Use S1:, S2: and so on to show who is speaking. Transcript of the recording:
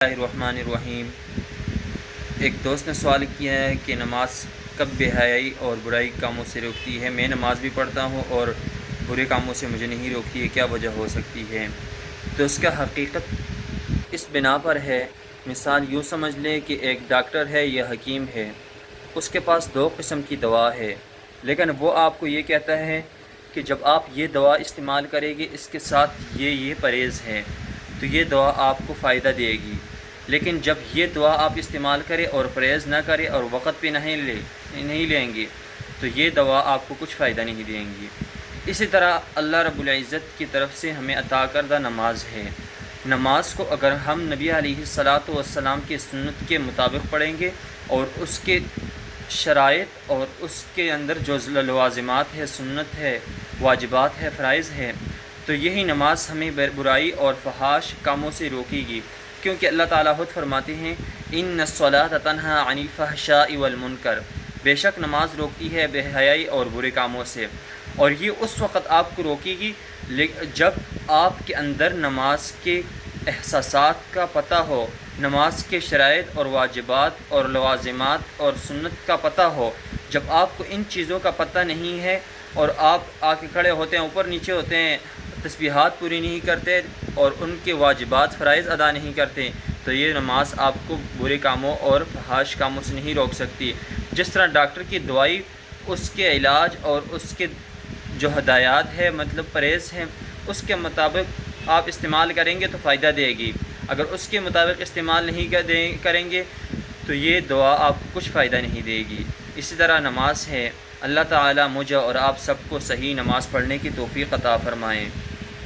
S1: الرحمن الرحیم۔ ایک دوست نے سوال کیا ہے کہ نماز کب بے حیائی اور برائی کاموں سے روکتی ہے؟ میں نماز بھی پڑھتا ہوں اور برے کاموں سے مجھے نہیں روکتی ہے، کیا وجہ ہو سکتی ہے؟ تو اس کا حقیقت اس بنا پر ہے، مثال یوں سمجھ لیں کہ ایک ڈاکٹر ہے یا حکیم ہے، اس کے پاس 2 قسم کی دوا ہے، لیکن وہ آپ کو یہ کہتا ہے کہ جب آپ یہ دوا استعمال کریں گے اس کے ساتھ یہ پرہیز ہے تو یہ دوا آپ کو فائدہ دے گی، لیکن جب یہ دوا آپ استعمال کریں اور پرہیز نہ کریں اور وقت پہ نہیں لیں گے تو یہ دوا آپ کو کچھ فائدہ نہیں دیں گی۔ اسی طرح اللہ رب العزت کی طرف سے ہمیں عطا کردہ نماز ہے، نماز کو اگر ہم نبی علیہ الصلاۃ والسلام کی سنت کے مطابق پڑھیں گے اور اس کے شرائط اور اس کے اندر جو لوازمات ہے، سنت ہے، واجبات ہے، فرائض ہے، تو یہی نماز ہمیں برائی اور فحش کاموں سے روکے گی، کیونکہ اللہ تعالیٰ خود فرماتے ہیں ان الصلاۃ تنہی عن الفحشاء والمنکر، بے شک نماز روکتی ہے بے حیائی اور برے کاموں سے، اور یہ اس وقت آپ کو روکے گی جب آپ کے اندر نماز کے احساسات کا پتہ ہو، نماز کے شرائط اور واجبات اور لوازمات اور سنت کا پتہ ہو۔ جب آپ کو ان چیزوں کا پتہ نہیں ہے اور آپ آ کے کھڑے ہوتے ہیں، اوپر نیچے ہوتے ہیں، تسبیحات پوری نہیں کرتے اور ان کے واجبات فرائض ادا نہیں کرتے، تو یہ نماز آپ کو برے کاموں اور فحش کاموں سے نہیں روک سکتی۔ جس طرح ڈاکٹر کی دوائی اس کے علاج اور اس کے جو ہدایات ہے، مطلب پرہیز ہیں، اس کے مطابق آپ استعمال کریں گے تو فائدہ دے گی، اگر اس کے مطابق استعمال نہیں کریں گے تو یہ دوا آپ کو کچھ فائدہ نہیں دے گی۔ اسی طرح نماز ہے، اللہ تعالیٰ مجھے اور آپ سب کو صحیح نماز پڑھنے کی توفیق عطا فرمائیں۔